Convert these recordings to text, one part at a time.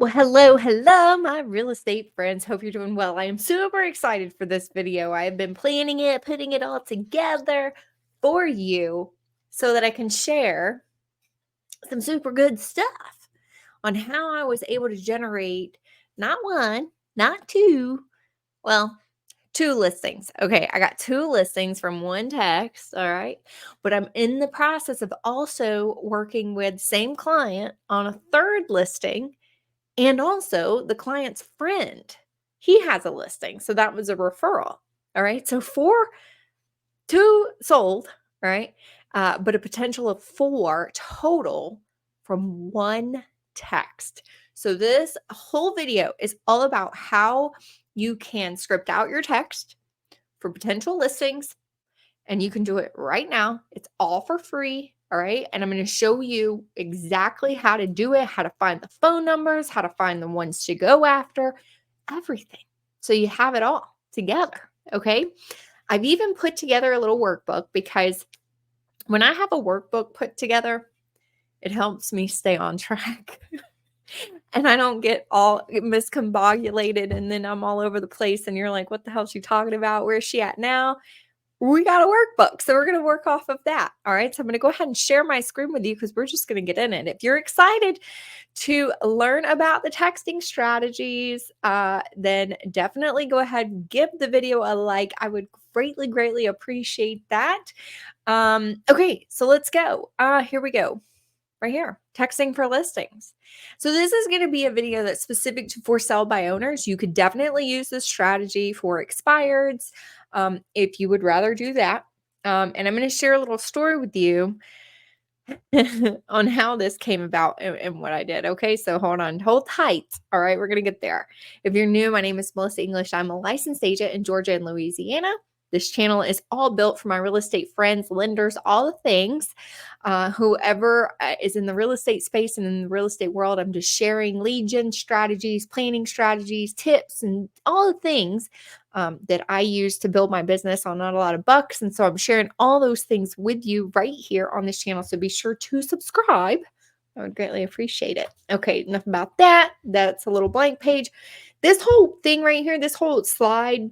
Well, hello, my real estate friends. Hope you're doing well. I am super excited for this video. I have been planning it, putting it all together for you so that I can share some super good stuff on how I was able to generate not one, not two, well, two listings. Okay, I got two listings from one text. All right. But I'm in the process of also working with same client on a third listing, and also the client's friend, he has a listing. So that was a referral. All right. So two sold, right? But a potential of four total from one text. So this whole video is all about how you can script out your text for potential listings, and you can do it right now. It's all for free. All right. And I'm going to show you exactly how to do it, how to find the phone numbers, how to find the ones to go after, everything. So you have it all together. Okay. I've even put together a little workbook because when I have a workbook put together, it helps me stay on track. And I don't get all miscombobulated and then I'm all over the place and you're like, what the hell is she talking about? Where's she at now? We got a workbook. So we're going to work off of that. All right. So I'm going to go ahead and share my screen with you because we're just going to get in it. If you're excited to learn about the texting strategies, then definitely go ahead and give the video a like. I would greatly appreciate that. Okay. So let's go. Here we go. Right here, texting for listings. So this is going to be a video that's specific to for sale by owners. You could definitely use this strategy for expireds if you would rather do that. And I'm going to share a little story with you on how this came about and what I did. Okay, so hold tight. All right, we're going to get there. If you're new, my name is Melissa English. I'm a licensed agent in Georgia and Louisiana. This channel is all built for my real estate friends, lenders, all the things. Whoever is in the real estate space and in the real estate world, I'm just sharing lead gen strategies, planning strategies, tips, and all the things that I use to build my business on not a lot of bucks. And so I'm sharing all those things with you right here on this channel. So be sure to subscribe. I would greatly appreciate it. Okay, enough about that. That's a little blank page. This whole thing right here, this whole slide,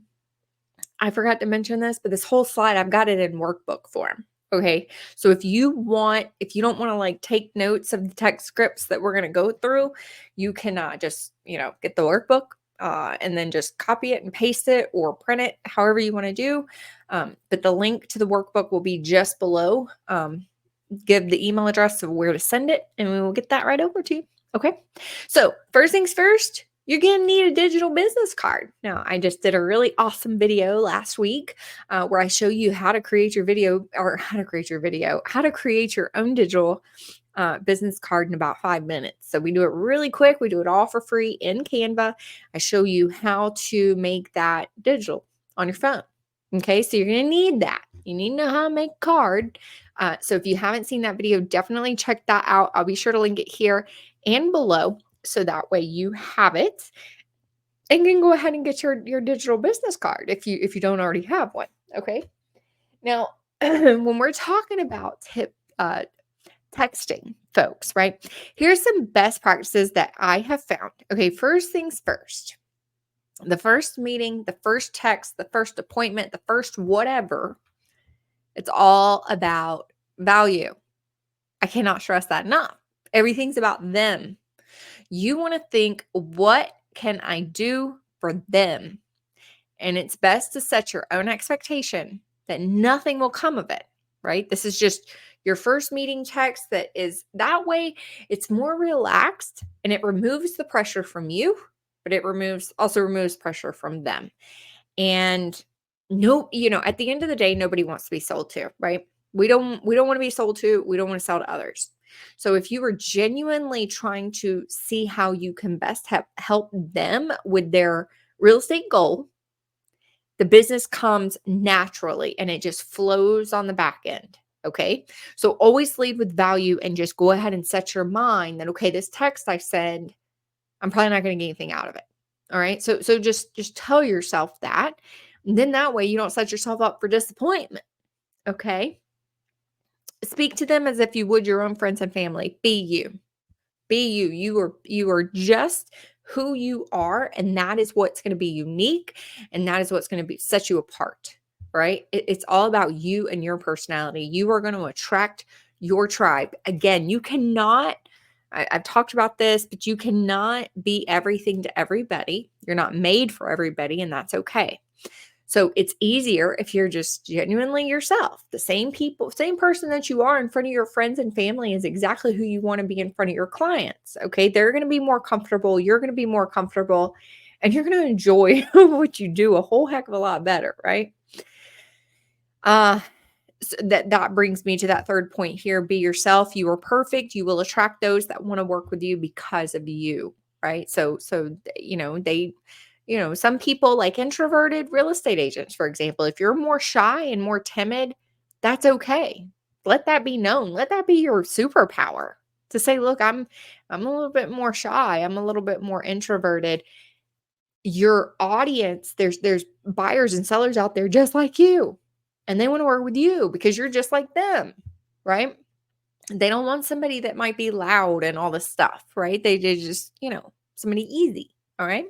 I forgot to mention this, but this whole slide, I've got it in workbook form. Okay. So if you don't want to like take notes of the text scripts that we're going to go through, you can just, get the workbook and then just copy it and paste it or print it, however you want to do. But the link to the workbook will be just below. Give the email address of where to send it and we will get that right over to you. Okay. So first things first, you're going to need a digital business card. Now, I just did a really awesome video last week where I show you how to create your how to create your own digital business card in about 5 minutes. So we do it really quick. We do it all for free in Canva. I show you how to make that digital on your phone. Okay, so you're going to need that. You need to know how to make a card. So if you haven't seen that video, definitely check that out. I'll be sure to link it here and below. So that way you have it and can go ahead and get your digital business card if you don't already have one. Okay. Now, when we're talking about texting, folks, right? Here's some best practices that I have found. Okay, first things first. The first meeting, the first text, the first appointment, the first whatever, it's all about value. I cannot stress that enough. Everything's about them. You want to think, what can I do for them? And it's best to set your own expectation that nothing will come of it, right? This is just your first meeting text that way it's more relaxed and it removes the pressure from you, but it also removes pressure from them. And at the end of the day, nobody wants to be sold to, right? We don't want to be sold to. We don't want to sell to others. So if you are genuinely trying to see how you can best help them with their real estate goal, the business comes naturally and it just flows on the back end. Okay. So always lead with value and just go ahead and set your mind that, okay, this text I send, I'm probably not going to get anything out of it. All right. So just tell yourself that. And then that way you don't set yourself up for disappointment. Okay. Speak to them as if you would your own friends and family. Be you. Be you. You are just who you are, and that is what's going to be unique, and that is what's going to be set you apart, right? It's all about you and your personality. You are going to attract your tribe. Again, you cannot, I've talked about this, but you cannot be everything to everybody. You're not made for everybody, and that's okay. So it's easier if you're just genuinely yourself. The same people, same person that you are in front of your friends and family is exactly who you want to be in front of your clients. Okay. They're going to be more comfortable. You're going to be more comfortable, and you're going to enjoy what you do a whole heck of a lot better. Right. So that brings me to that third point here. Be yourself. You are perfect. You will attract those that want to work with you because of you. Right. So, some people like introverted real estate agents, for example. If you're more shy and more timid, that's okay. Let that be known. Let that be your superpower to say, look, I'm a little bit more shy. I'm a little bit more introverted. Your audience, there's buyers and sellers out there just like you, and they want to work with you because you're just like them, right? They don't want somebody that might be loud and all this stuff, right? They just, somebody easy. All right.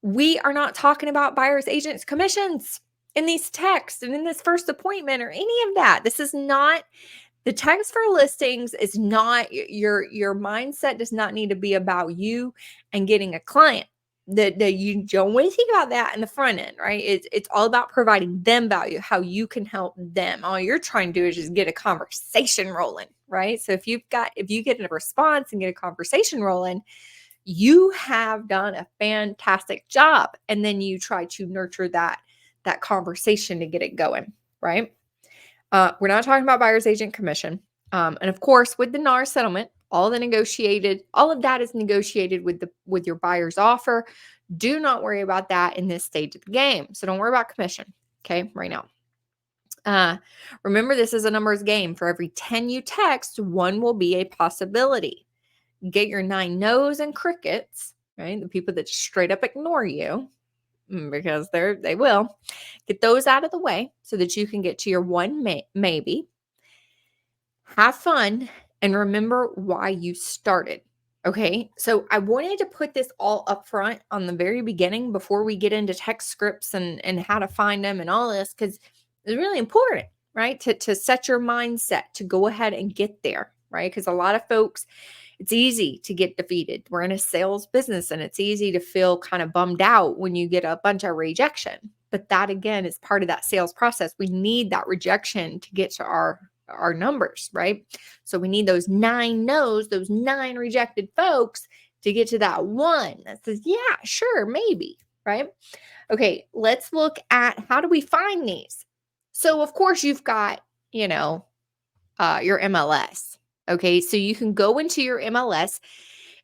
We are not talking about buyers, agents, commissions in these texts and in this first appointment or any of that. This is not the text for listings. Is not your mindset does not need to be about you and getting a client. That you don't want to think about that in the front end, right? It's all about providing them value, how you can help them. All you're trying to do is just get a conversation rolling, right? So if you get a response and get a conversation rolling, you have done a fantastic job. And then you try to nurture that conversation to get it going, right? We're not talking about buyer's agent commission. And of course, with the NAR settlement, all of that is negotiated with your buyer's offer. Do not worry about that in this stage of the game. So don't worry about commission, okay, right now. Remember, this is a numbers game. For every 10 you text, one will be a possibility. Get your 9 no's and crickets, right? The people that straight up ignore you, because they will. Get those out of the way so that you can get to your one maybe. Have fun and remember why you started. Okay. So I wanted to put this all up front on the very beginning before we get into text scripts and how to find them and all this, because it's really important, right? To set your mindset to go ahead and get there, right? Because a lot of folks, it's easy to get defeated. We're in a sales business, and it's easy to feel kind of bummed out when you get a bunch of rejection. But that, again, is part of that sales process. We need that rejection to get to our numbers, right? So we need those 9 no's, those 9 rejected folks to get to that one that says, yeah, sure, maybe, right? Okay, let's look at how do we find these? So, of course, you've got, your MLS. Okay, so you can go into your MLS,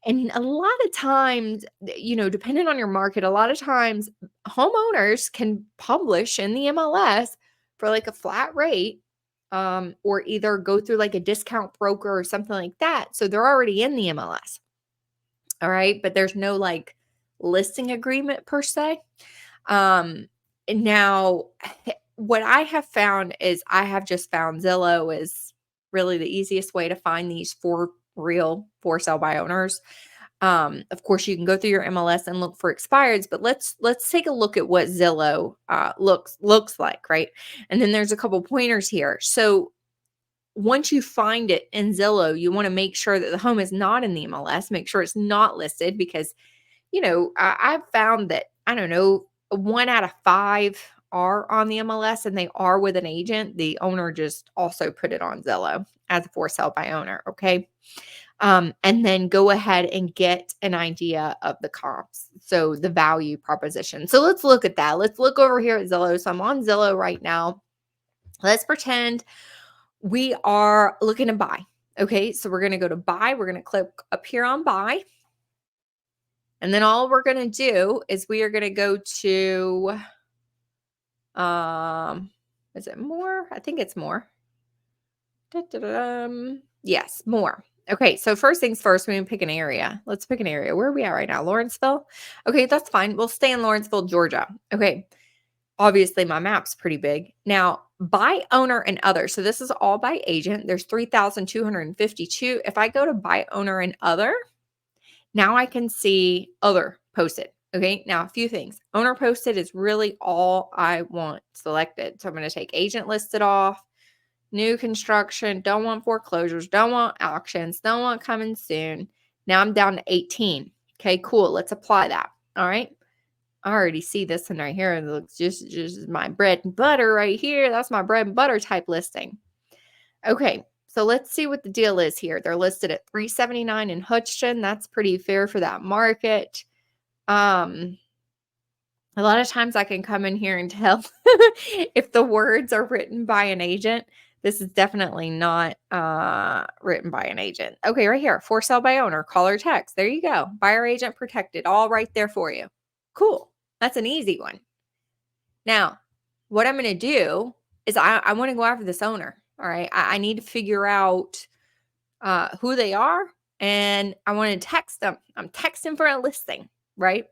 and a lot of times, depending on your market, a lot of times homeowners can publish in the MLS for like a flat rate, or either go through like a discount broker or something like that. So they're already in the MLS. All right, but there's no like listing agreement per se. Now, what I have found is I have just found Zillow is really the easiest way to find these for sale by owners. Of course, you can go through your MLS and look for expireds, but let's take a look at what Zillow looks like, right? And then there's a couple pointers here. So once you find it in Zillow, you want to make sure that the home is not in the MLS. Make sure it's not listed because, I've found that, I don't know, 1 out of 5 are on the MLS and they are with an agent. The owner just also put it on Zillow as a for sale by owner. Okay. And then go ahead and get an idea of the comps. So the value proposition. So let's look at that. Let's look over here at Zillow. So I'm on Zillow right now. Let's pretend we are looking to buy. Okay. So we're going to go to buy. We're going to click up here on buy. And then all we're going to do is we are going to go to, is it more? I think it's more. Yes, more. Okay, so first things first, we're going to pick an area. Let's pick an area. Where are we at right now? Lawrenceville? Okay, that's fine. We'll stay in Lawrenceville, Georgia. Okay, obviously my map's pretty big. Now, By owner and other. So this is all by agent. There's 3,252. If I go to by owner and other, now I can see other posted. Okay. Now a few things. Owner posted is really all I want selected. So I'm going to take agent listed off, new construction, don't want foreclosures, don't want auctions, don't want coming soon. Now I'm down to 18. Okay, cool. Let's apply that. All right. I already see this one right here. It looks just my bread and butter right here. That's my bread and butter type listing. Okay, so let's see what the deal is here. They're listed at $379 in Hutchinson. That's pretty fair for that market. A lot of times I can come in here and tell if the words are written by an agent. This is definitely not written by an agent. Okay, right here, for sale by owner, call or text. There you go. Buyer agent protected, all right there for you. Cool. That's an easy one. Now, what I'm going to do is I want to go after this owner. All right. I need to figure out who they are, and I want to text them. I'm texting for a listing, right?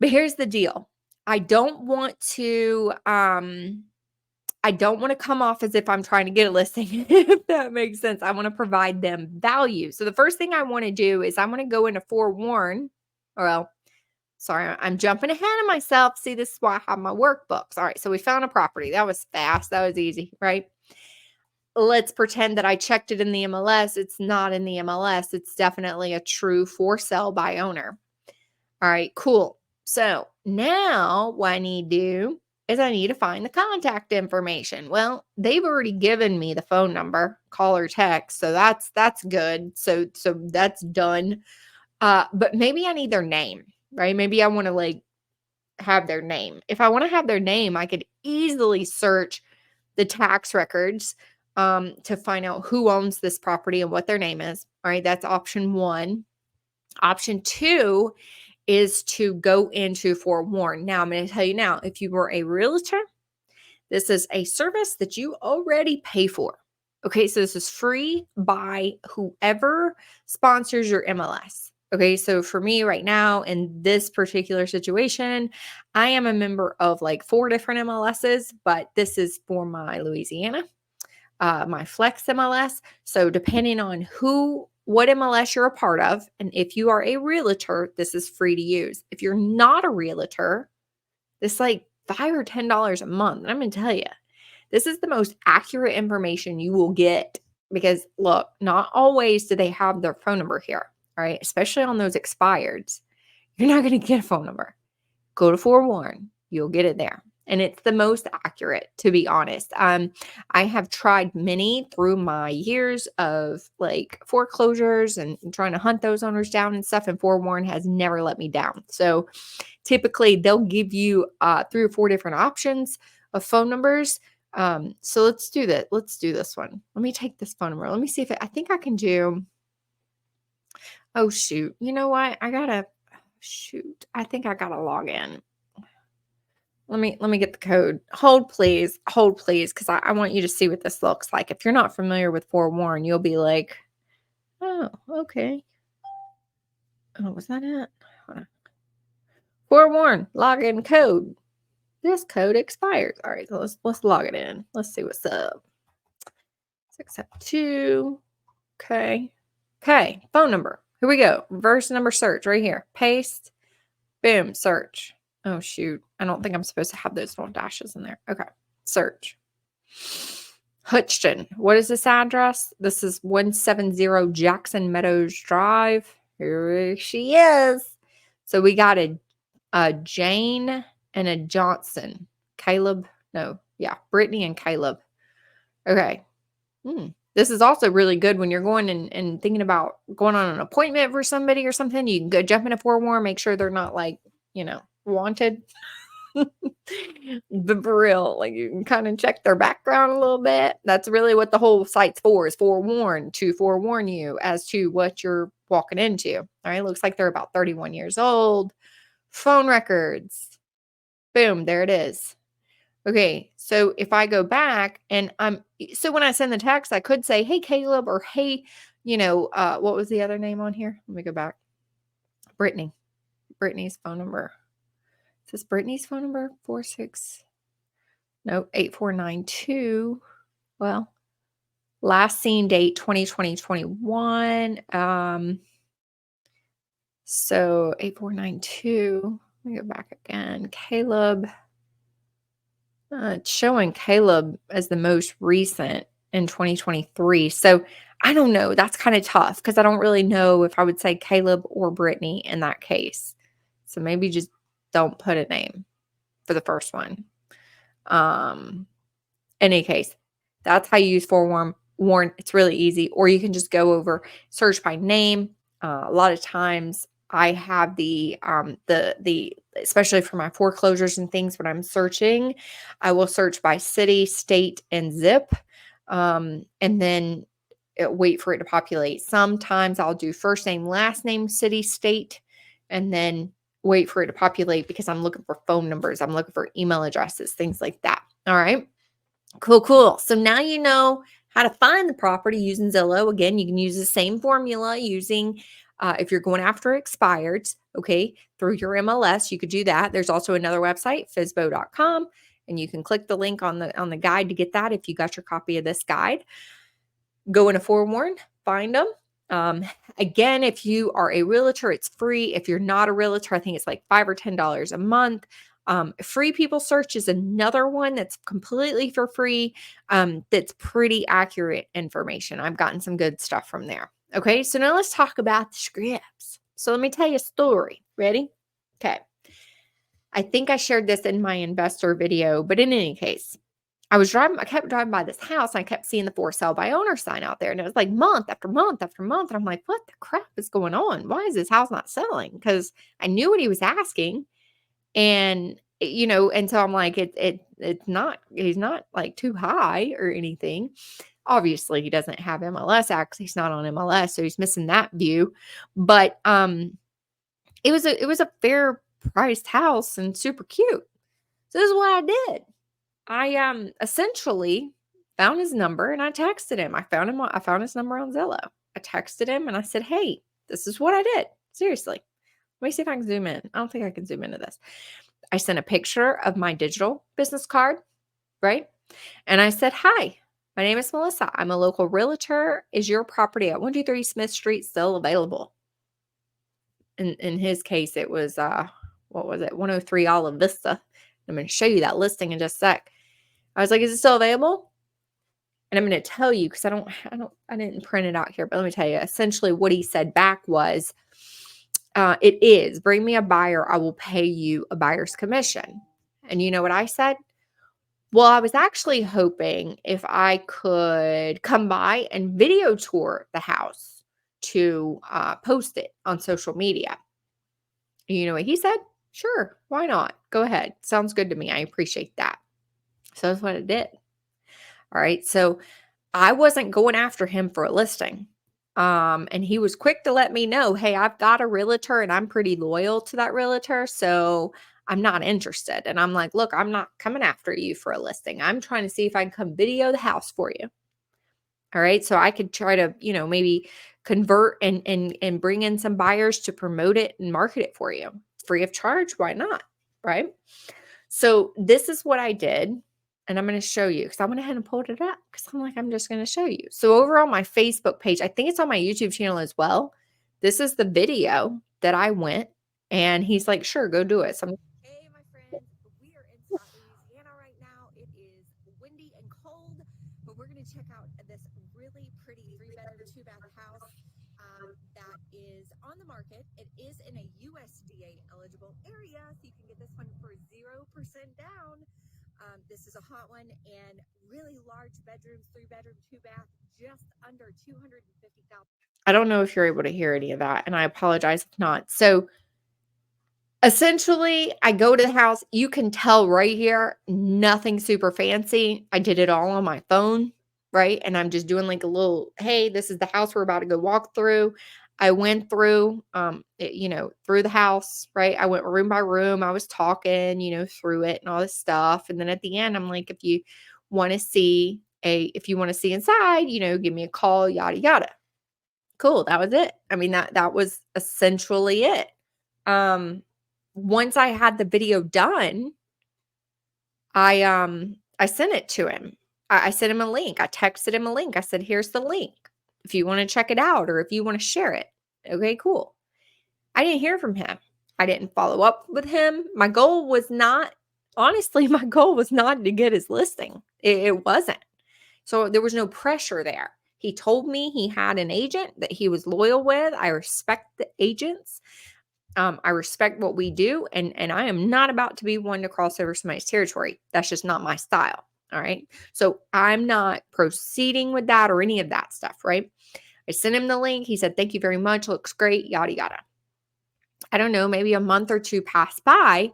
But here's the deal. I don't want to come off as if I'm trying to get a listing, if that makes sense. I want to provide them value. So the first thing I want to do is I want to go into forewarn. Well, sorry, I'm jumping ahead of myself. See, this is why I have my workbooks. All right, so we found a property. That was fast. That was easy, right? Let's pretend that I checked it in the MLS. It's not in the MLS. It's definitely a true for sale by owner. All right, cool. So now what I need to do is I need to find the contact information. Well, they've already given me the phone number, call or text. So that's good. So that's done. But maybe I need their name, right? Maybe I want to like have their name. If I want to have their name, I could easily search the tax records to find out who owns this property and what their name is. All right, that's option one. Option two is to go into forewarn. Now, I'm going to tell you now, if you were a realtor, this is a service that you already pay for. Okay, so this is free by whoever sponsors your MLS. Okay, so for me right now in this particular situation, I am a member of like 4 different MLSs, but this is for my Louisiana, my Flex MLS. So depending on what MLS you're a part of, and if you are a realtor, this is free to use. If you're not a realtor, this like $5 or $10 a month. And I'm going to tell you, this is the most accurate information you will get because look, not always do they have their phone number here, right? Especially on those expireds. You're not going to get a phone number. Go to forewarn. You'll get it there. And it's the most accurate, to be honest. I have tried many through my years of like foreclosures and trying to hunt those owners down and stuff, and forewarn has never let me down. So typically they'll give you 3 or 4 different options of phone numbers. So let's do that. Let's do this one. Let me take this phone number. Let me see if I think I can do. Oh shoot. You know what? I think I gotta log in. Let me get the code. Hold please, because I want you to see what this looks like. If you're not familiar with forewarn, you'll be like, oh, okay. Oh, was that it? Hold on. Forewarn, login code. This code expires. All right, so let's log it in. Let's see what's up. 672. Okay. Okay, phone number. Here we go. Reverse number search right here. Paste. Boom, search. Oh, shoot. I don't think I'm supposed to have those little dashes in there. Okay, search. Hutchinson. What is this address? This is 170 Jackson Meadows Drive. Here she is. So we got a Jane and a Johnson. Brittany and Caleb. Okay. This is also really good when you're going and thinking about going on an appointment for somebody or something. You can go jump in a forewarn, make sure they're not like, wanted. But for real, like you can kind of check their background a little bit. That's really what the whole site's for, is to forewarn you as to what you're walking into. All right. Looks like they're about 31 years old. Phone records. Boom. There it is. Okay. So if I go back and so when I send the text, I could say, hey, Caleb, or hey, what was the other name on here? Let me go back. Brittany's phone number. Is this Brittany's phone number? no, 8492. Well, last seen date 2020-21. So 8492. Let me go back again. Caleb. It's showing Caleb as the most recent in 2023. So I don't know. That's kind of tough because I don't really know if I would say Caleb or Brittany in that case. So maybe just don't put a name for the first one. Any case, that's how you use forewarn. Warn. It's really easy. Or you can just go over, search by name. A lot of times I have the especially for my foreclosures and things when I'm searching, I will search by city, state, and zip. And then wait for it to populate. Sometimes I'll do first name, last name, city, state, and then wait for it to populate because I'm looking for phone numbers. I'm looking for email addresses, things like that. All right. Cool, cool. So now you know how to find the property using Zillow. Again, you can use the same formula using if you're going after expireds, okay, through your MLS, you could do that. There's also another website, fizbo.com, and you can click the link on the guide to get that if you got your copy of this guide. Go into forewarn, find them. Again, if you are a realtor, it's free. If you're not a realtor, I think it's like $5 or $10 a month. Free people search is another one that's completely for free. That's pretty accurate information. I've gotten some good stuff from there. Okay, so now let's talk about the scripts. So let me tell you a story. Ready? Okay. I think I shared this in my investor video, but in any case, I kept driving by this house and I kept seeing the for sale by owner sign out there. And it was like month after month after month. And I'm like, what the crap is going on? Why is this house not selling? Because I knew what he was asking. And and so I'm like, it's not, he's not like too high or anything. Obviously, he doesn't have MLS access. He's not on MLS, so he's missing that view. But it was a fair priced house and super cute. So this is what I did. I essentially found his number and I texted him. I found his number on Zillow. I texted him and I said, "Hey, this is what I did. Seriously. Let me see if I can zoom in. I don't think I can zoom into this." I sent a picture of my digital business card, right? And I said, "Hi, my name is Melissa. I'm a local realtor. Is your property at 123 Smith Street still available?" In his case, it was what was it? 103 Olive Vista. I'm going to show you that listing in just a sec. I was like, "Is it still available?" And I'm going to tell you because I didn't print it out here, but let me tell you. Essentially, what he said back was, "It is. Bring me a buyer. I will pay you a buyer's commission." And you know what I said? Well, I was actually hoping if I could come by and video tour the house to post it on social media. You know what he said? Sure, why not? Go ahead. Sounds good to me. I appreciate that. So that's what I did. All right. So I wasn't going after him for a listing. And he was quick to let me know, "Hey, I've got a realtor and I'm pretty loyal to that realtor. So I'm not interested." And I'm like, "Look, I'm not coming after you for a listing. I'm trying to see if I can come video the house for you." All right. So I could try to, maybe convert and bring in some buyers to promote it and market it for you free of charge. Why not? Right. So this is what I did. And I'm going to show you because I went ahead and pulled it up because I'm like, I'm just going to show you. So over on my Facebook page, I think it's on my YouTube channel as well. This is the video that I went and he's like, "Sure, go do it." So "Hey, my friends, we are in Scott, Louisiana right now. It is windy and cold, but we're going to check out this really pretty 3-bedroom, 2-bath house that is on the market. It is in a USDA eligible area, so you can get this one for 0% down. This is a hot one and really large bedrooms, 3-bedroom, 2-bath, just under 250,000. I don't know if you're able to hear any of that, and I apologize if not. So essentially, I go to the house. You can tell right here, nothing super fancy. I did it all on my phone, right? And I'm just doing like a little, "Hey, this is the house we're about to go walk through." I went through, through the house, right? I went room by room. I was talking, through it and all this stuff. And then at the end, I'm like, if you want to see inside, give me a call, yada, yada. Cool. That was it. I mean, that was essentially it. Once I had the video done, I I sent it to him. I sent him a link. I texted him a link. I said, here's the link if you want to check it out or if you want to share it. Okay, cool. I didn't hear from him. I didn't follow up with him. My goal was not, honestly, my goal was not to get his listing. It wasn't. So there was no pressure there. He told me he had an agent that he was loyal with. I respect the agents. I respect what we do, and I am not about to be one to cross over somebody's territory. That's just not my style. All right. So I'm not proceeding with that or any of that stuff. Right. I sent him the link. He said, thank you very much. Looks great. Yada, yada. I don't know, maybe a month or two passed by.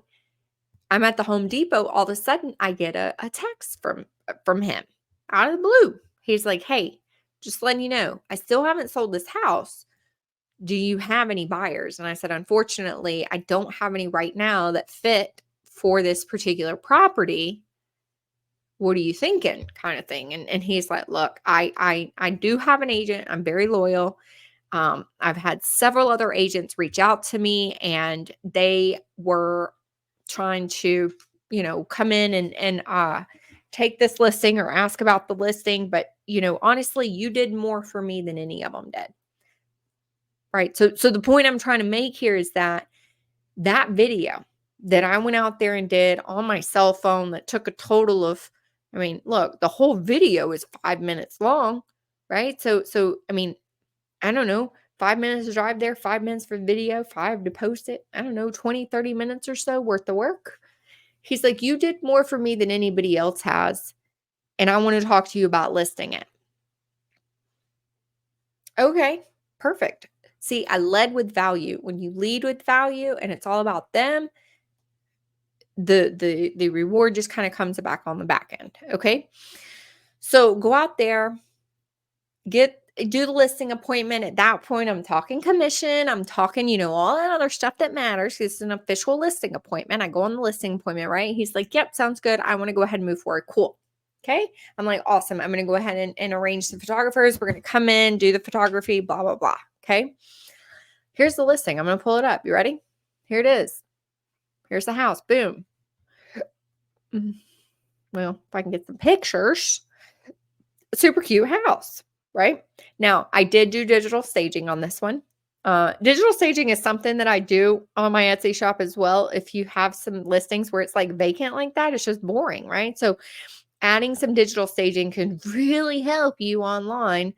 I'm at the Home Depot. All of a sudden, I get a text from him out of the blue. He's like, hey, just letting you know, I still haven't sold this house. Do you have any buyers? And I said, unfortunately, I don't have any right now that fit for this particular property. What are you thinking? Kind of thing. And he's like, look, I do have an agent. I'm very loyal. I've had several other agents reach out to me and they were trying to, come in and take this listing or ask about the listing. But, honestly, you did more for me than any of them did. Right. So the point I'm trying to make here is that video that I went out there and did on my cell phone that took a total of, look, the whole video is 5 minutes long. Right. So, I don't know, 5 minutes to drive there, 5 minutes for video, 5 to post it. I don't know, 20, 30 minutes or so worth of work. He's like, you did more for me than anybody else has. And I want to talk to you about listing it. Okay, perfect. See, I led with value. When you lead with value and it's all about them, the reward just kind of comes back on the back end. Okay. So go out there, do the listing appointment. At that point, I'm talking commission. I'm talking, all that other stuff that matters. It's an official listing appointment. I go on the listing appointment, right? He's like, yep, sounds good. I want to go ahead and move forward. Cool. Okay. I'm like, awesome. I'm going to go ahead and arrange the photographers. We're going to come in, do the photography, blah, blah, blah. Okay. Here's the listing. I'm going to pull it up. You ready? Here it is. Here's the house. Boom. Well, if I can get some pictures, super cute house. Right? Now, I did do digital staging on this one. Digital staging is something that I do on my Etsy shop as well. If you have some listings where it's like vacant like that, it's just boring, right? So adding some digital staging can really help you online.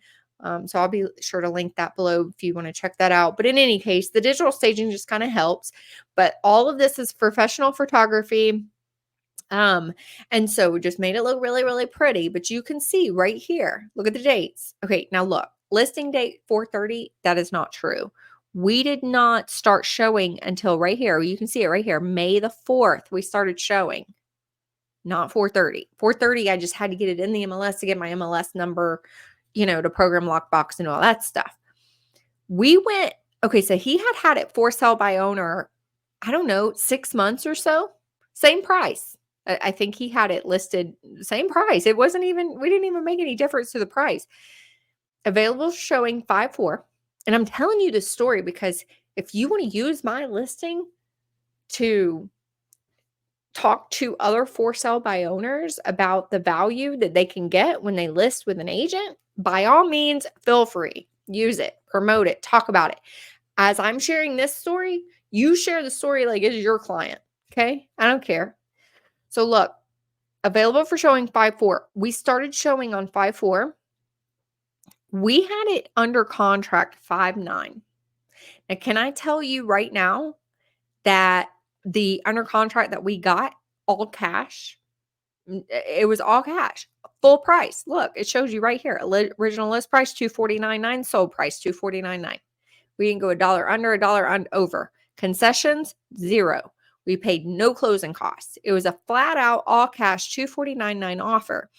So I'll be sure to link that below if you want to check that out. But in any case, the digital staging just kind of helps. But all of this is professional photography. And so we just made it look really, really pretty, but you can see right here, look at the dates. Okay. Now look, listing date 4/30, that is not true. We did not start showing until right here. You can see it right here. May the 4th, we started showing, not 4/30. 4/30, I just had to get it in the MLS to get my MLS number, to program lockbox and all that stuff. Okay. So he had it for sale by owner, I don't know, 6 months or so, same price. I think he had it listed same price. We didn't even make any difference to the price. Available showing 5/4. And I'm telling you this story because if you want to use my listing to talk to other for sale by owners about the value that they can get when they list with an agent, by all means, feel free. Use it, promote it, talk about it. As I'm sharing this story, you share the story like it's your client. Okay? I don't care. So look, available for showing 5/4. We started showing on 5/4. We had it under contract 5/9. Now, can I tell you right now that the under contract that we got, all cash, it was all cash, full price. Look, it shows you right here. Original list price, $249.9, sold price, $249.9. We didn't go $1 under, $1 over. Concessions, 0. We paid no closing costs. It was a flat out all cash $249.9 offer.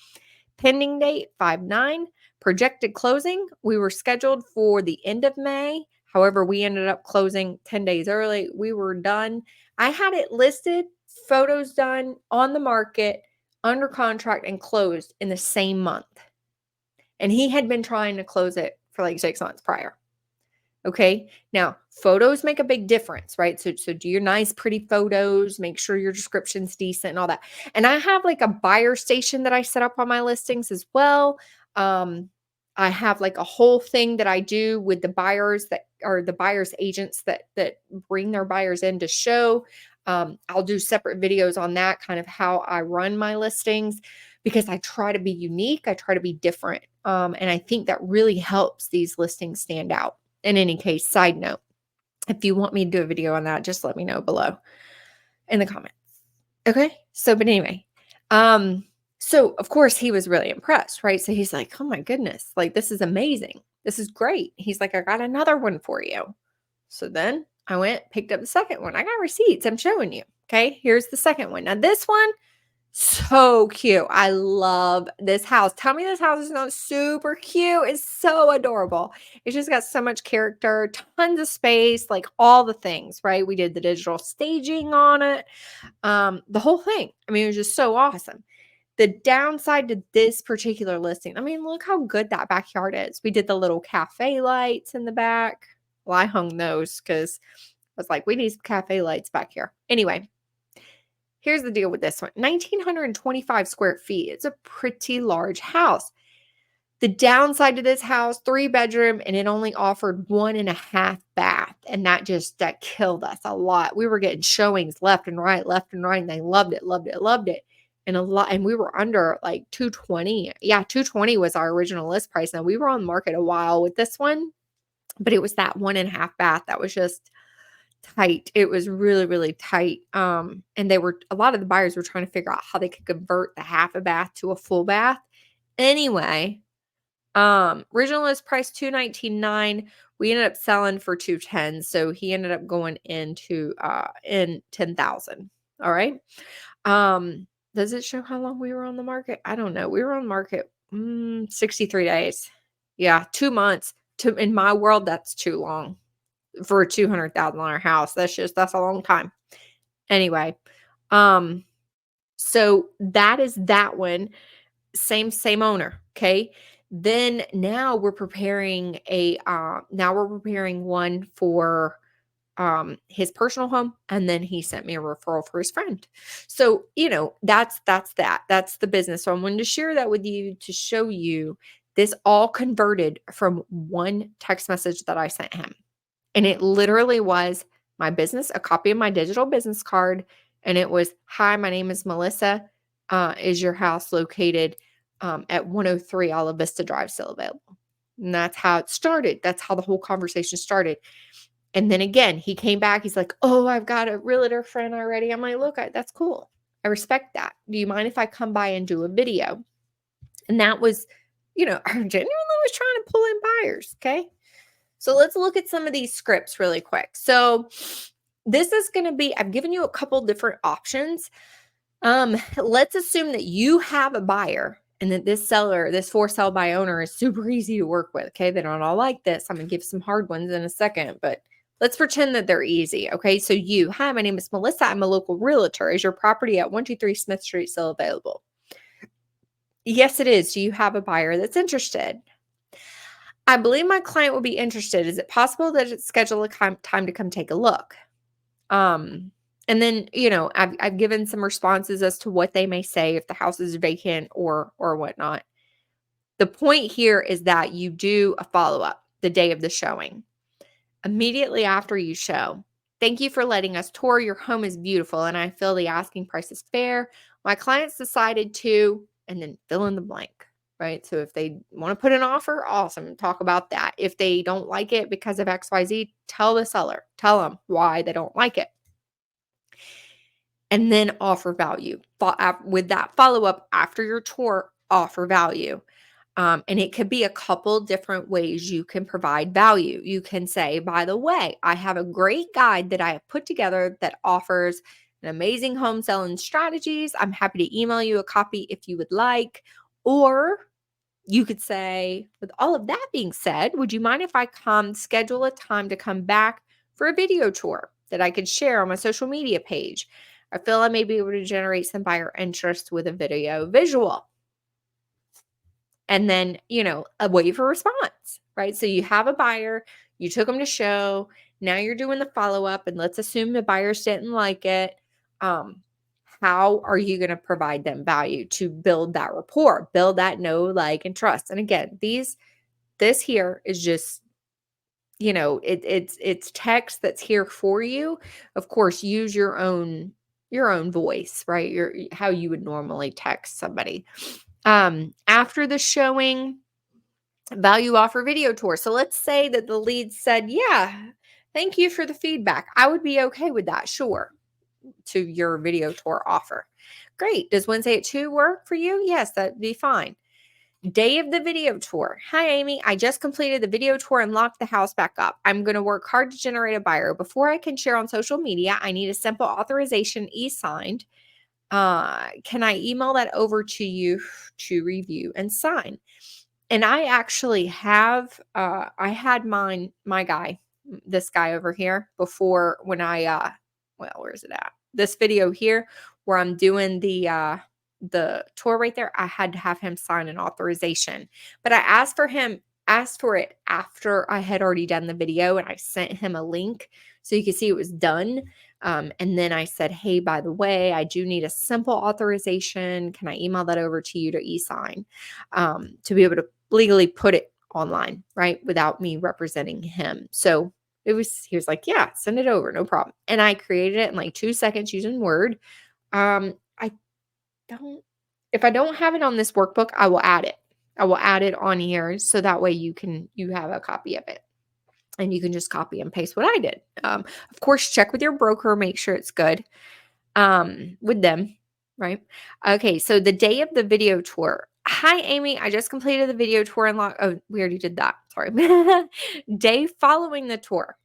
Pending date 5/9. Projected closing, we were scheduled for the end of May. However, we ended up closing 10 days early. We were done. I had it listed, photos done, on the market, under contract, and closed in the same month. And he had been trying to close it for like 6 months prior. Okay. Now, photos make a big difference, right? So do your nice, pretty photos, make sure your description's decent and all that. And I have like a buyer station that I set up on my listings as well. Um, I have like a whole thing that I do with the buyers that are the buyers agents that bring their buyers in to show. I'll do separate videos on that, kind of how I run my listings, because I try to be unique. I try to be different. And I think that really helps these listings stand out. In any case, side note, if you want me to do a video on that, just let me know below in the comments. Okay. So, but anyway, um, so of course he was really impressed, right? So he's like, oh my goodness, like this is amazing. This is great. He's like, I got another one for you. So then I went, picked up the second one. I got receipts. I'm showing you. Okay. Here's the second one. Now, this one, so cute. I love this house. Tell me this house is not super cute. It's so adorable. It's just got so much character, tons of space, like all the things, right? We did the digital staging on it. The whole thing. I mean, it was just so awesome. The downside to this particular listing, I mean, look how good that backyard is. We did the little cafe lights in the back. Well, I hung those because I was like, we need some cafe lights back here. Anyway, here's the deal with this one. 1,925 square feet. It's a pretty large house. The downside to this house, 3-bedroom, and it only offered 1.5 bath. And that killed us a lot. We were getting showings left and right. And they loved it, loved it, loved it. And we were under like 220. Yeah, 220 was our original list price. Now we were on the market a while with this one, but it was that 1.5 bath that was just tight. It was really, really tight. And a lot of the buyers were trying to figure out how they could convert the half a bath to a full bath. Anyway, original list price $219,900. We ended up selling for $210,000. So he ended up going into in $10,000. All right. Does it show how long we were on the market? I don't know. We were on the market 63 days. Yeah, 2 months. In my world, that's too long for a $200,000 house. That's a long time. Anyway, so that is that one. Same owner. Okay. Then now we're preparing one for his personal home, and then he sent me a referral for his friend. So, that's the business. So I wanted to share that with you to show you this all converted from one text message that I sent him. And it literally was my business, a copy of my digital business card. And it was, hi, my name is Melissa. Is your house located at 103 Olive Vista Drive still available? And that's how it started. That's how the whole conversation started. And then again, he came back. He's like, oh, I've got a realtor friend already. I'm like, look, that's cool. I respect that. Do you mind if I come by and do a video? And that was, I genuinely was trying to pull in buyers. Okay. So let's look at some of these scripts really quick. So this is going to be, I've given you a couple different options. Let's assume that you have a buyer and that this for sale by owner is super easy to work with. Okay. They don't all like this. I'm going to give some hard ones in a second, but let's pretend that they're easy. Okay. So hi, my name is Melissa. I'm a local realtor. Is your property at 123 Smith Street still available? Yes, it is. Do you have a buyer that's interested? I believe my client will be interested. Is it possible that it's schedule a time to come take a look? And then, I've given some responses as to what they may say if the house is vacant or whatnot. The point here is that you do a follow-up the day of the showing. Immediately after you show, thank you for letting us tour. Your home is beautiful and I feel the asking price is fair. My clients decided to, and then fill in the blank. Right? So if they want to put an offer, awesome. Talk about that. If they don't like it because of XYZ, tell the seller. Tell them why they don't like it. And then offer value. With that follow-up after your tour, offer value. And it could be a couple different ways you can provide value. You can say, by the way, I have a great guide that I have put together that offers an amazing home selling strategies. I'm happy to email you a copy if you would like. Or you could say, with all of that being said, would you mind if I schedule a time to come back for a video tour that I could share on my social media page? I feel I may be able to generate some buyer interest with a video visual. And then, a wait for response, right? So you have a buyer, You took them to show. Now you're doing the follow-up, and let's assume the buyers didn't like it. Um, how are you going to provide them value to build that rapport, build that know, like, and trust? And again, this here is just, it's text that's here for you. Of course, use your own voice, right? Your how you would normally text somebody. After the showing, value offer video tour. So let's say that the lead said, "Yeah, thank you for the feedback. I would be okay with that, sure," to your video tour offer. Great. Does Wednesday at 2 work for you? Yes, that'd be fine. Day of the video tour. Hi, Amy. I just completed the video tour and locked the house back up. I'm going to work hard to generate a buyer. Before I can share on social media, I need a simple authorization e-signed. Can I email that over to you to review and sign? And I actually have, I had my guy, this guy over here before when well, where's it at? This video here where I'm doing the tour right there, I had to have him sign an authorization. But I asked for it after I had already done the video, and I sent him a link so you could see it was done. And then I said, "Hey, by the way, I do need a simple authorization. Can I email that over to you to e-sign to be able to legally put it online, right? Without me representing him." So he was like, "Yeah, send it over. No problem." And I created it in like 2 seconds using Word. I don't, if I don't have it on this workbook, I will add it. I will add it on here so that way you have a copy of it and you can just copy and paste what I did. Of course, check with your broker, make sure it's good with them, right? Okay, so the day of the video tour. Hi, Amy. I just completed the video tour and oh, we already did that. Sorry. Day following the tour.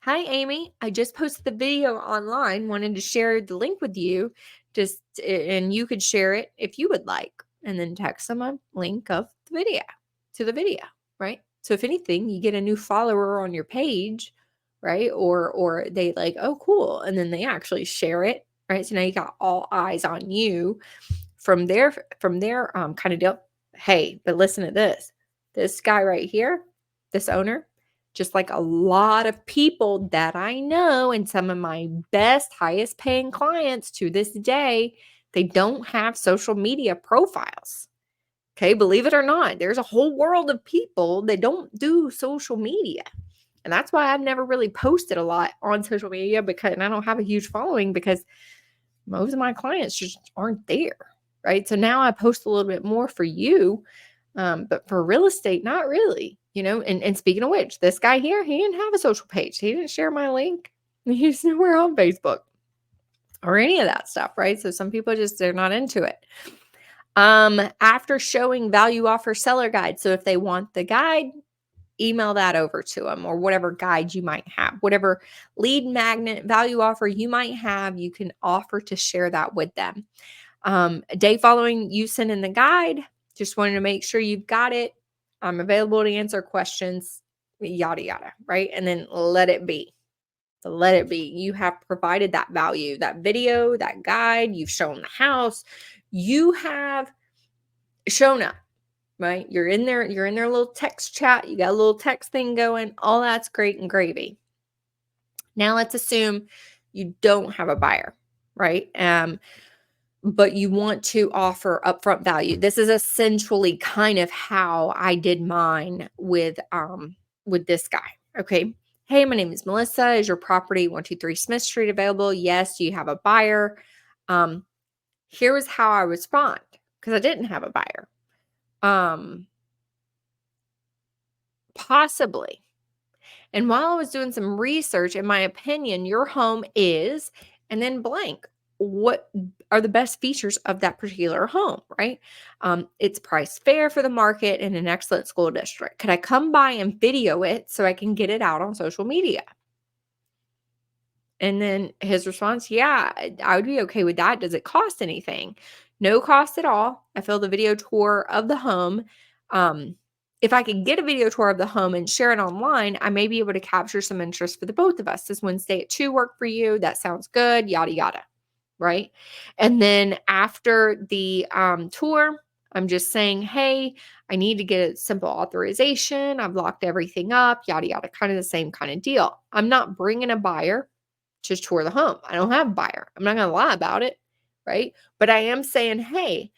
Hi, Amy. I just posted the video online. Wanted to share the link with you, and you could share it if you would like, and then text them a link of the video, right? So if anything, you get a new follower on your page, right? Or they like, "Oh, cool," and then they actually share it, right? So now you got all eyes on you from their kind of deal. Hey, but listen to this. This guy right here, this owner, just like a lot of people that I know and some of my best, highest paying clients to this day, they don't have social media profiles. Okay, believe it or not, there's a whole world of people that don't do social media. And that's why I've never really posted a lot on social media and I don't have a huge following because most of my clients just aren't there, right? So now I post a little bit more for you, but for real estate, not really, And speaking of which, this guy here, he didn't have a social page. He didn't share my link. He's nowhere on Facebook or any of that stuff, right? So some people they're not into it. After showing value offer seller guide. So if they want the guide, email that over to them or whatever guide you might have, whatever lead magnet value offer you might have, you can offer to share that with them. A day following you send in the guide, just wanted to make sure you've got it. I'm available to answer questions, yada, yada, right? And then let it be. So let it be. You have provided that value, that video, that guide. You've shown the house. You have shown up. Right? You're in their little text chat. You got a little text thing going. All that's great and gravy. Now let's assume you don't have a buyer, right? But you want to offer upfront value. This is essentially kind of how I did mine with this guy. Okay. Hey, my name is Melissa. Is your property 123 Smith Street available? Yes. Do you have a buyer? Here was how I respond because I didn't have a buyer. Possibly. And while I was doing some research, in my opinion, your home is, and then blank. What are the best features of that particular home, right? It's priced fair for the market in an excellent school district. Could I come by and video it so I can get it out on social media? And then his response, yeah, I would be okay with that. Does it cost anything? No cost at all. I feel the video tour of the home. If I could get a video tour of the home and share it online, I may be able to capture some interest for the both of us. Does Wednesday at 2 work for you? That sounds good, yada, yada, right? And then after the tour, I'm just saying, hey, I need to get a simple authorization. I've locked everything up, yada, yada, kind of the same kind of deal. I'm not bringing a buyer to tour the home. I don't have a buyer. I'm not going to lie about it, right? But I am saying, hey,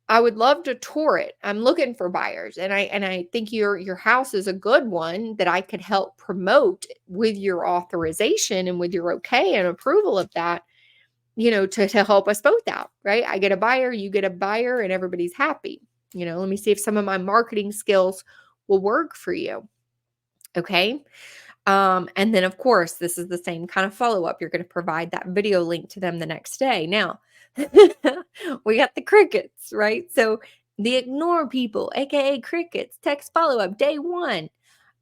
I would love to tour it. I'm looking for buyers, and I think your house is a good one that I could help promote with your authorization and with your okay and approval of that, to help us both out, right? I get a buyer, you get a buyer, and everybody's happy. Let me see if some of my marketing skills will work for you. Okay. And then of course, this is the same kind of follow-up. You're going to provide that video link to them the next day. Now, we got the crickets, right? So the ignore people, aka crickets, text follow-up day one.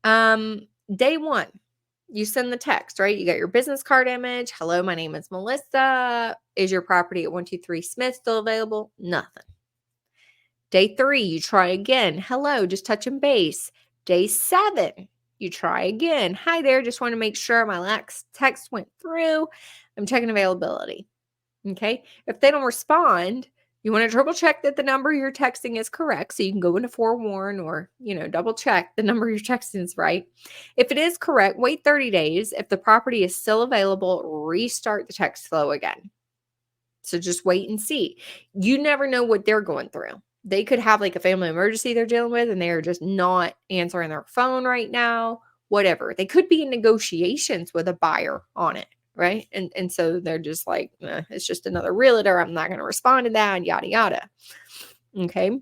Day one, you send the text, right? You got your business card image. Hello, my name is Melissa. Is your property at 123 Smith still available? Nothing. Day 3, you try again. Hello, just touching base. Day 7, you try again. Hi there, just want to make sure my last text went through. I'm checking availability. Okay. If they don't respond, you want to triple check that the number you're texting is correct. So you can go into forewarn or, double check the number you're texting is right. If it is correct, wait 30 days. If the property is still available, restart the text flow again. So just wait and see. You never know what they're going through. They could have like a family emergency they're dealing with and they're just not answering their phone right now, whatever. They could be in negotiations with a buyer on it, right? And so they're just like, it's just another realtor. I'm not going to respond to that, and yada, yada. Okay.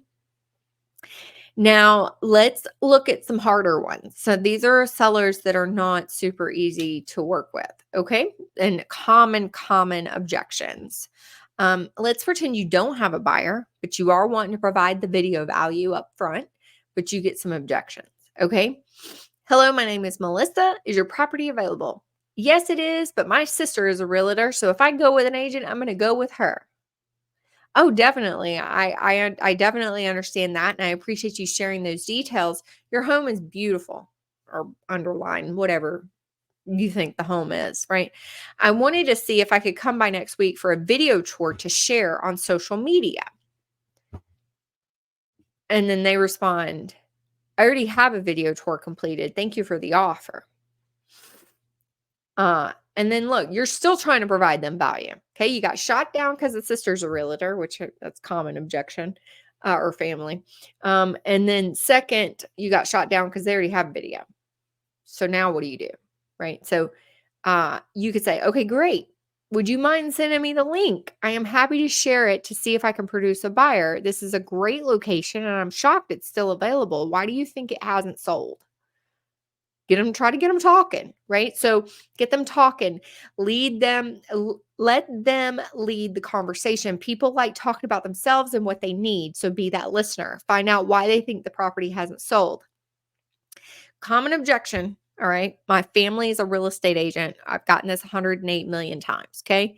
Now, let's look at some harder ones. So these are sellers that are not super easy to work with, okay? And common objections. Let's pretend you don't have a buyer, but you are wanting to provide the video value up front, but you get some objections, okay? Hello, my name is Melissa. Is your property available? Yes, it is, but my sister is a realtor, so if I go with an agent, I'm going to go with her. Oh, definitely. I definitely understand that, and I appreciate you sharing those details. Your home is beautiful, or underline whatever you think the home is, right? I wanted to see if I could come by next week for a video tour to share on social media. And then they respond, I already have a video tour completed. Thank you for the offer. And then look, you're still trying to provide them value. Okay. You got shot down because the sister's a realtor, which that's common objection, or family. And then second, you got shot down because they already have video. So now what do you do? Right. So you could say, okay, great. Would you mind sending me the link? I am happy to share it to see if I can produce a buyer. This is a great location and I'm shocked it's still available. Why do you think it hasn't sold? Try to get them talking, right? So get them talking, lead them, let them lead the conversation. People like talking about themselves and what they need. So be that listener, find out why they think the property hasn't sold. Common objection. All right. My family is a real estate agent. I've gotten this 108 million times. Okay.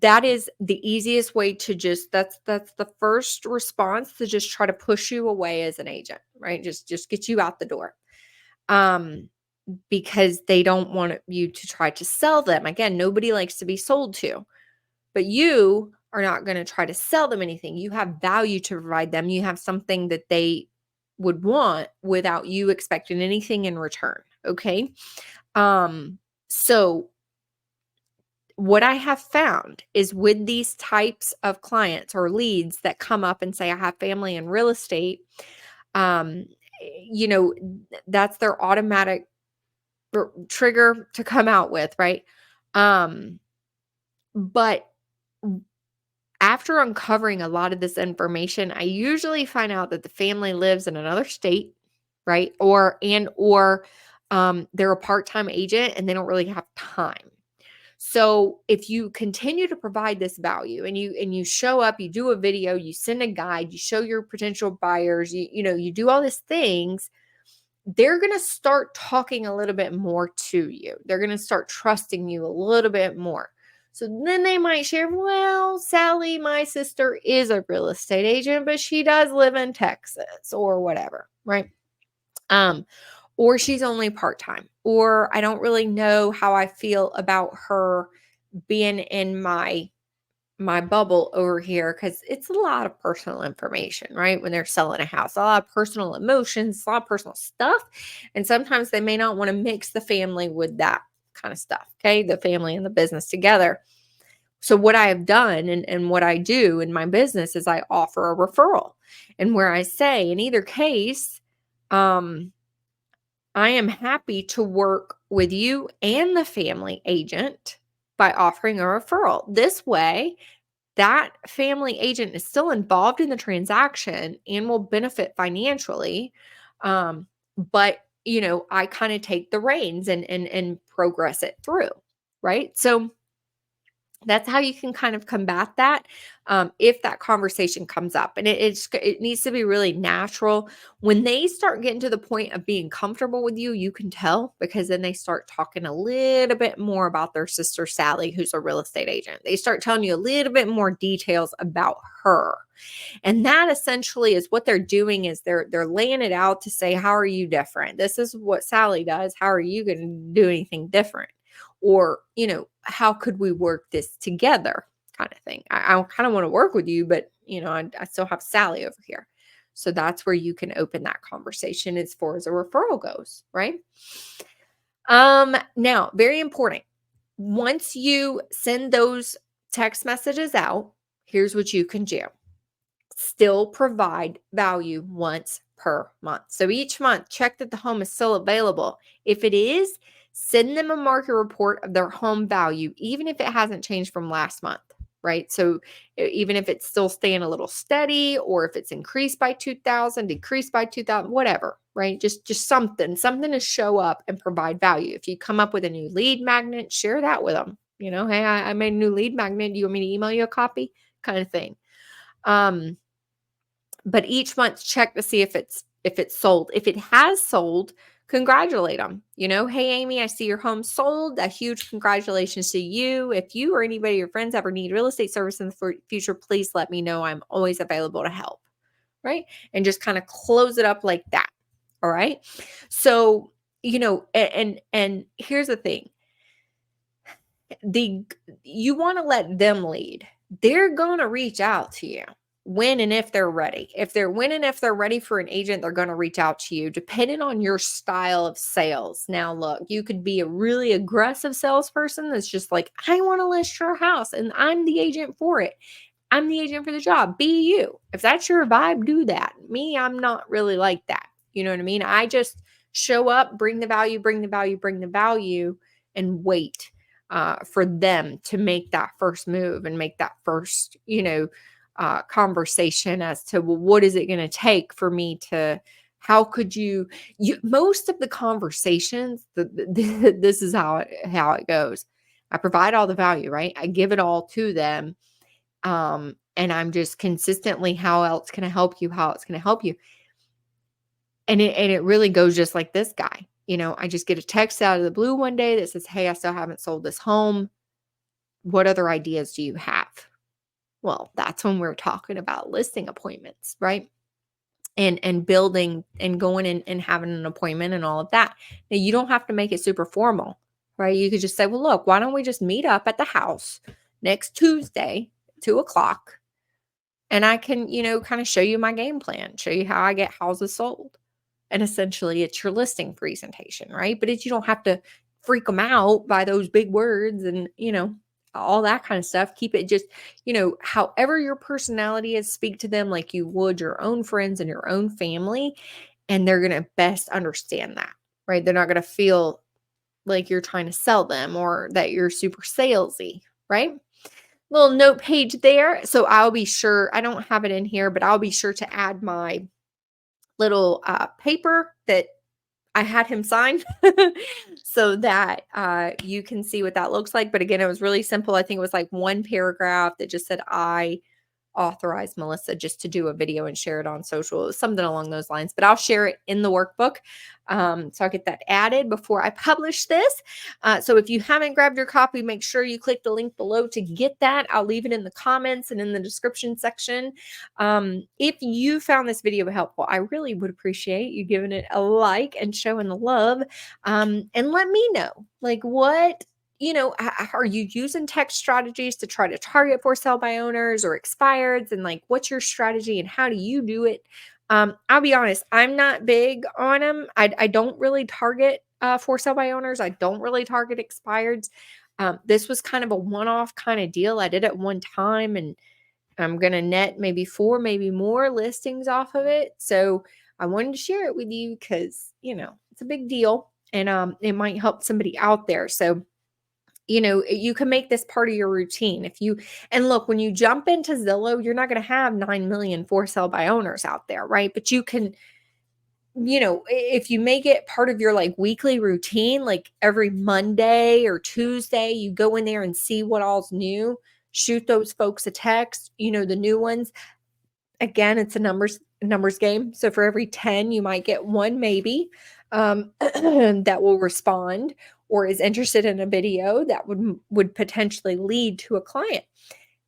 That is the easiest way to that's the first response to just try to push you away as an agent, right? Just get you out the door. Because they don't want you to try to sell them. Again, nobody likes to be sold to, but you are not going to try to sell them anything. You have value to provide them. You have something that they would want without you expecting anything in return. Okay. So what I have found is with these types of clients or leads that come up and say, I have family in real estate, you know, that's their automatic trigger to come out with, right? But after uncovering a lot of this information, I usually find out that the family lives in another state, right? Or they're a part-time agent and they don't really have time. So if you continue to provide this value and you show up, you do a video, you send a guide, you show your potential buyers, you do all these things, they're going to start talking a little bit more to you. They're going to start trusting you a little bit more. So then they might share, well, Sally, my sister is a real estate agent, but she does live in Texas or whatever, right? Or she's only part-time, or I don't really know how I feel about her being in my my bubble over here because it's a lot of personal information, right? When they're selling a house, a lot of personal emotions, a lot of personal stuff. And sometimes they may not want to mix the family with that kind of stuff. Okay. The family and the business together. So what I have done and what I do in my business is I offer a referral. And where I say in either case, um, I am happy to work with you and the family agent by offering a referral. This way, that family agent is still involved in the transaction and will benefit financially. But I kind of take the reins and progress it through. Right. So that's how you can kind of combat that if that conversation comes up, and it needs to be really natural. When they start getting to the point of being comfortable with you, you can tell, because then they start talking a little bit more about their sister Sally, who's a real estate agent. They start telling you a little bit more details about her, and that essentially is what they're doing. Is they're laying it out to say, how are you different? This is what Sally does. How are you going to do anything different? Or, how could we work this together, kind of thing. I kind of want to work with you, but, I still have Sally over here. So that's where you can open that conversation as far as a referral goes, right? Now, very important. Once you send those text messages out, here's what you can do. Still provide value once per month. So each month, check that the home is still available. If it is, send them a market report of their home value, even if it hasn't changed from last month, right? So even if it's still staying a little steady, or if it's increased by 2,000, decreased by 2,000, whatever, right? Just something to show up and provide value. If you come up with a new lead magnet, share that with them. Hey, I made a new lead magnet. Do you want me to email you a copy? Kind of thing. But each month check to see if it's sold. If it has sold, congratulate them. Hey, Amy, I see your home sold. A huge congratulations to you. If you or anybody of your friends ever need real estate service in the future, please let me know. I'm always available to help. Right. And just kind of close it up like that. All right. So, and here's the thing. You want to let them lead. They're going to reach out to you when and if they're ready. If they're ready for an agent, they're going to reach out to you, depending on your style of sales. Now, look, you could be a really aggressive salesperson that's just like, I want to list your house and I'm the agent for it. I'm the agent for the job. Be you. If that's your vibe, do that. Me, I'm not really like that. You know what I mean? I just show up, bring the value, and wait for them to make that first move and make that first, conversation as to, well, what is it going to take for me to, how could you most of the conversations, this is how it goes. I provide all the value, right? I give it all to them. And I'm just consistently, how else can I help you? How else can I help you? And it really goes just like this guy. I just get a text out of the blue one day that says, hey, I still haven't sold this home. What other ideas do you have? Well, that's when we're talking about listing appointments, right? And building and going in and having an appointment and all of that. Now, you don't have to make it super formal, right? You could just say, well, look, why don't we just meet up at the house next Tuesday, 2:00, and I can, kind of show you my game plan, show you how I get houses sold. And essentially it's your listing presentation, right? But you don't have to freak them out by those big words and, all that kind of stuff. Keep it just, however your personality is, speak to them like you would your own friends and your own family. And they're going to best understand that, right? They're not going to feel like you're trying to sell them or that you're super salesy, right? Little note page there. So I'll be sure, I don't have it in here, but I'll be sure to add my little paper that I had him sign so that you can see what that looks like. But again, it was really simple. I think it was like one paragraph that just said, I authorized Melissa just to do a video and share it on social. It was something along those lines, but I'll share it in the workbook. So I'll get that added before I publish this. So if you haven't grabbed your copy, make sure you click the link below to get that. I'll leave it in the comments and in the description section. If you found this video helpful, I really would appreciate you giving it a like and showing the love. And let me know, like, what are you using text strategies to try to target for sale by owners or expireds? And like, what's your strategy and how do you do it? I'll be honest, I'm not big on them. I don't really target for sale by owners. I don't really target expireds. This was kind of a one-off kind of deal. I did it one time and I'm going to net maybe 4, maybe more listings off of it. So I wanted to share it with you because, it's a big deal and it might help somebody out there. So, you can make this part of your routine. And look, when you jump into Zillow, you're not going to have 9 million for sale by owners out there, right? But you can, if you make it part of your like weekly routine, like every Monday or Tuesday, you go in there and see what all's new, shoot those folks a text, the new ones. Again, it's a numbers game. So for every 10, you might get one maybe that will respond or is interested in a video that would potentially lead to a client.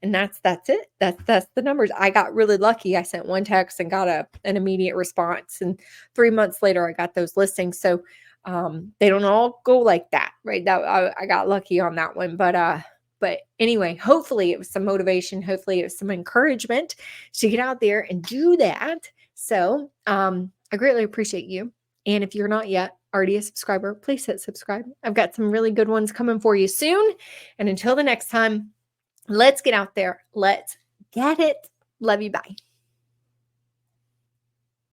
And that's it. That's the numbers. I got really lucky. I sent one text and got an immediate response. And 3 months later, I got those listings. So they don't all go like that, right? That I got lucky on that one. But anyway, hopefully it was some motivation. Hopefully it was some encouragement to get out there and do that. So I greatly appreciate you. And if you're not yet already a subscriber, please hit subscribe. I've got some really good ones coming for you soon. And until the next time, let's get out there. Let's get it. Love you. Bye.